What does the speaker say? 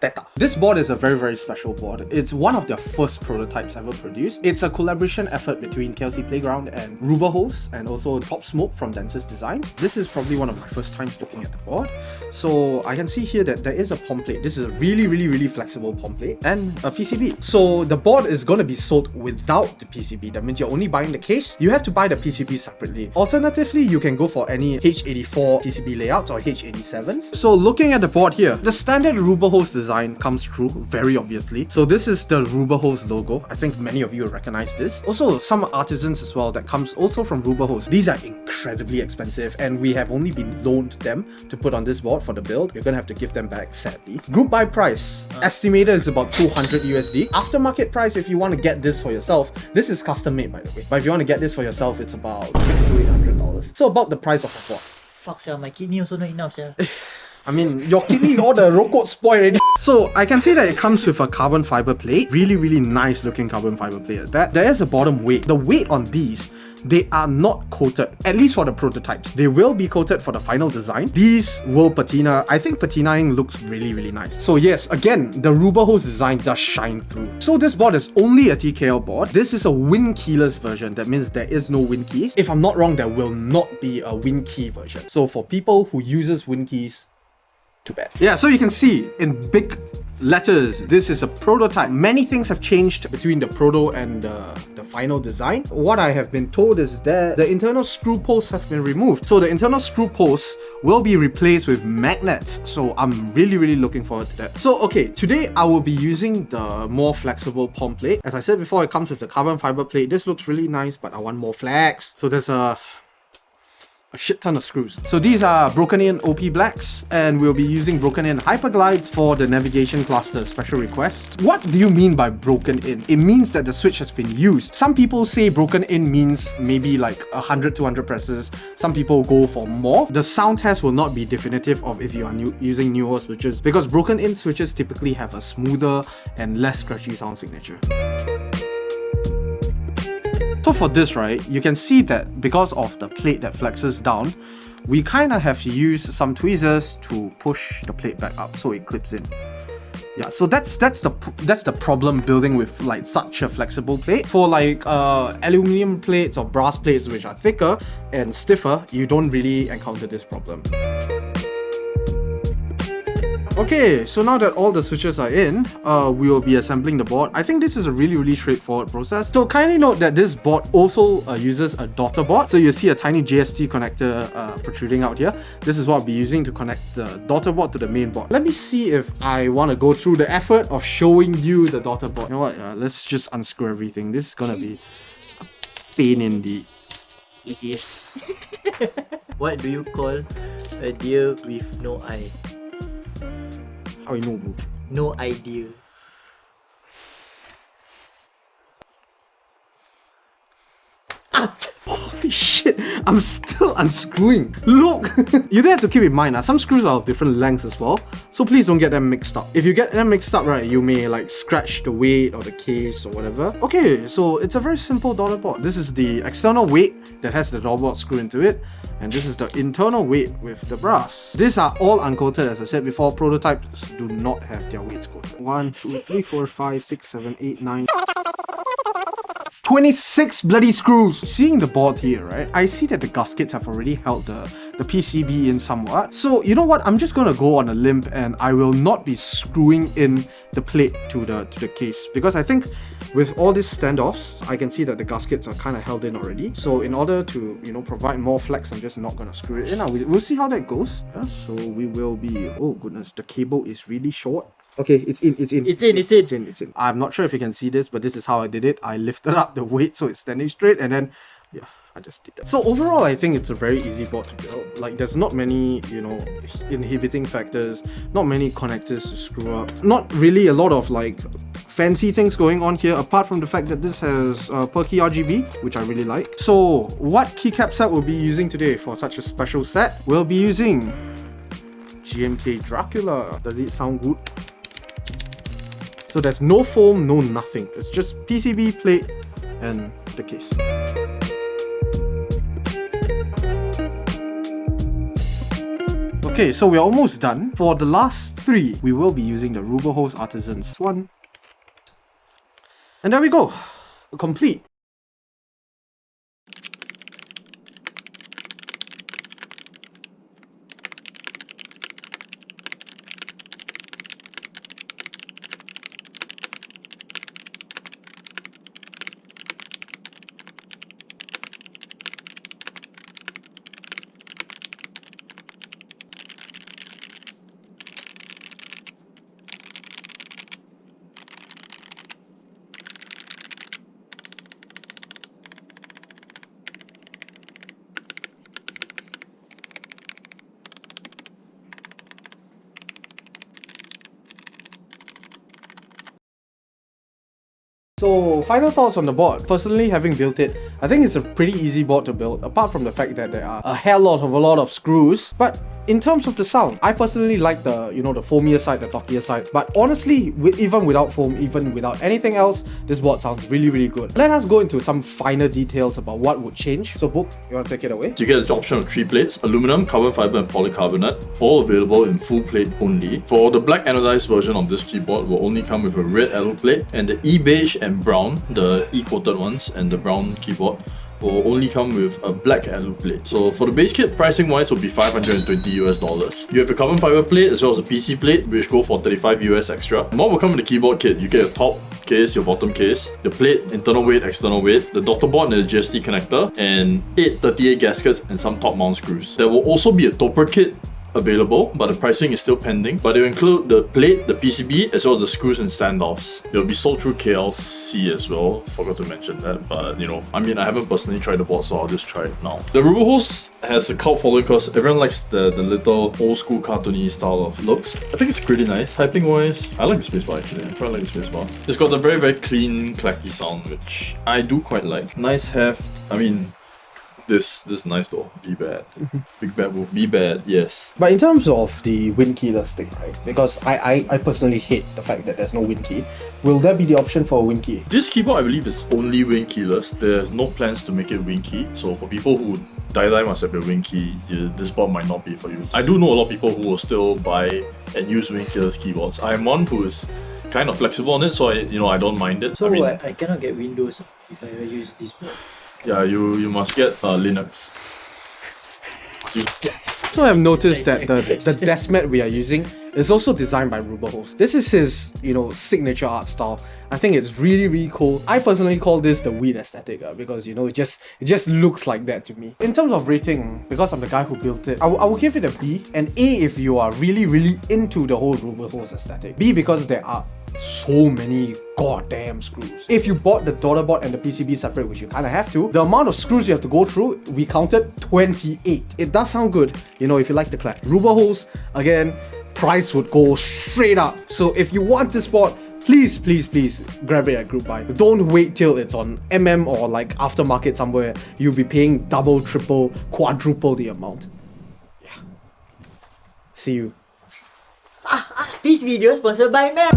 THECA. This board is a very special board. It's one of their first prototypes ever produced. It's a collaboration effort between KLC Playground and RUBREHOSE and also Top Smoke from Densest Designs. This is probably one of my first times looking at the board. So I can see here that there is a POM plate. This is a really flexible POM plate and a PCB. So the board is going to be sold without the PCB. That means you're only buying the case. You have to buy the PCB separately. Alternatively, you can go for any H84 PCB layouts or H87s. So looking at the board here, the standard RUBREHOSE design comes through very obviously. So this is the RUBREHOSE logo. I think many of you recognize this. Also some artisans as well that comes also from RUBREHOSE. These are incredibly expensive and we have only been loaned them to put on this board for the build. You're gonna have to give them back sadly. Group buy price estimated is about 200 USD. Aftermarket price, if you want to get this for yourself, this is custom made by the way, but if you want to get this for yourself, it's about $600 to $800. So about the price of a board. Fuck, yeah, my kidney also not enough, yeah. I mean, your kidney, all the rokok spoiled already. So I can see that it comes with a carbon fiber plate. Really nice looking carbon fiber plate at that. There is a bottom weight. The weight on these, they are not coated, at least for the prototypes. They will be coated for the final design. These will patina. I think patinaing looks really nice. So yes, again, the RUBREHOSE design does shine through. So this board is only a TKL board. This is a win keyless version. That means there is no win keys. If I'm not wrong, there will not be a win key version. So for people who uses win keys, too bad. Yeah, so you can see in big letters, this is a prototype. Many things have changed between the proto and the final design. What I have been told is that the internal screw posts have been removed. So the internal screw posts will be replaced with magnets. So I'm really looking forward to that. So okay, today I will be using the more flexible POM plate. As I said before, it comes with the carbon fiber plate. This looks really nice, but I want more flex. So there's a shit ton of screws. So these are broken in OP blacks and we'll be using broken in hyperglides for the navigation cluster special request. What do you mean by broken in? It means that the switch has been used. Some people say broken in means maybe like 100, 200 presses. Some people go for more. The sound test will not be definitive of if you are using newer switches because broken in switches typically have a smoother and less scratchy sound signature. So for this, right, you can see that because of the plate that flexes down, we kind of have to use some tweezers to push the plate back up so it clips in. Yeah, so that's the problem building with like such a flexible plate. For like aluminium plates or brass plates which are thicker and stiffer, you don't really encounter this problem. Okay, so now that all the switches are in, we will be assembling the board. I think this is a really straightforward process. So kindly note that this board also uses a daughter board. So you see a tiny JST connector protruding out here. This is what I'll be using to connect the daughter board to the main board. Let me see if I want to go through the effort of showing you the daughter board. You know what, let's just unscrew everything. This is gonna be a pain in the... Yes. What do you call a deer with no eye? How you know, bro? No idea. Ah! Holy shit, I'm still unscrewing. Look! You do have to keep in mind, some screws are of different lengths as well, so please don't get them mixed up. If you get them mixed up, right, you may like scratch the weight or the case or whatever. Okay, so it's a very simple daughter board. This is the external weight that has the daughter board screw into it, and this is the internal weight with the brass. These are all uncoated, as I said before. Prototypes do not have their weights coated. 1, 2, 3, 4, 5, 6, 7, 8, 9... 26 bloody screws! Seeing the board here, right, I see that the gaskets have already held the PCB in somewhat. So, you know what, I'm just gonna go on a limb and I will not be screwing in the plate to the case. Because I think with all these standoffs, I can see that the gaskets are kind of held in already. So in order to, you know, provide more flex, I'm just not gonna screw it in. We'll see how that goes. Yeah, so we will be... Oh goodness, the cable is really short. Okay, it's in. I'm not sure if you can see this, but this is how I did it. I lifted up the weight so it's standing straight and then, yeah, I just did that. So overall, I think it's a very easy board to build. Like, there's not many, you know, inhibiting factors, not many connectors to screw up, not really a lot of like fancy things going on here, apart from the fact that this has perky RGB, which I really like. So what keycap set we'll be using today for such a special set? We'll be using GMK Dracula. Does it sound good? So there's no foam, no nothing. It's just PCB plate and the case. Okay, so we're almost done. For the last 3, we will be using the RUBREHOSE Artisans one. And there we go. Complete. So, final thoughts on the board. Personally, having built it, I think it's a pretty easy board to build, apart from the fact that there are a lot of screws. But in terms of the sound, I personally like the, the foamier side, the talkier side. But honestly, even without foam, even without anything else, this board sounds really, really good. Let us go into some finer details about what would change. So, Book, you want to take it away? You get the option of 3 plates, aluminum, carbon fiber and polycarbonate, all available in full plate only. For the black anodized version of this keyboard will only come with a red alloy plate, and the e-beige and brown, the e-coated ones, and the brown keyboard will only come with a black alloy plate. So for the base kit, pricing wise will be $520 US. You have a carbon fiber plate as well as a PC plate, which go for $35 US extra. What will come in the keyboard kit? You get your top case, your bottom case, the plate, internal weight, external weight, the daughter board and the GST connector, and 8 38 gaskets and some top mount screws. There will also be a topper kit available, but the pricing is still pending. But it will include the plate, the PCB, as well as the screws and standoffs. It will be sold through KLC as well. Forgot to mention that, but I haven't personally tried the board, so I'll just try it now. The RUBREHOSE has a cult following because everyone likes the little old school cartoony style of looks. I think it's pretty nice. Typing wise, I like the spacebar actually. I quite like the spacebar. It's got a very, very clean, clacky sound, which I do quite like. Nice heft. This is nice though. Be bad. Big bad wolf. Be bad, yes. But in terms of the wind keyless thing, right? Because I personally hate the fact that there's no wind key. Will there be the option for a wind key? This keyboard I believe is only wing keyless. There's no plans to make it wing key. So for people who die must have a wing key, this board might not be for you. I do know a lot of people who will still buy and use wing keyless keyboards. I'm one who is kind of flexible on it, so I don't mind it. So I cannot get Windows if I use this board. Yeah, you must get Linux. So I've noticed that the desk mat we are using is also designed by RUBREHOSE. This is his, signature art style. I think it's really, really cool. I personally call this the weed aesthetic because, it just looks like that to me. In terms of rating, because I'm the guy who built it, I will give it a B, and A if you are really, really into the whole RUBREHOSE aesthetic. B because there are so many goddamn screws. If you bought the daughter board and the PCB separate, which you kind of have to, the amount of screws you have to go through, we counted 28. It does sound good, if you like the clap. RUBREHOSE, again, price would go straight up. So if you want this board, please grab it at group buy. Don't wait till it's on or like aftermarket somewhere. You'll be paying double, triple, quadruple the amount. Yeah. See you. This video is sponsored by Mel.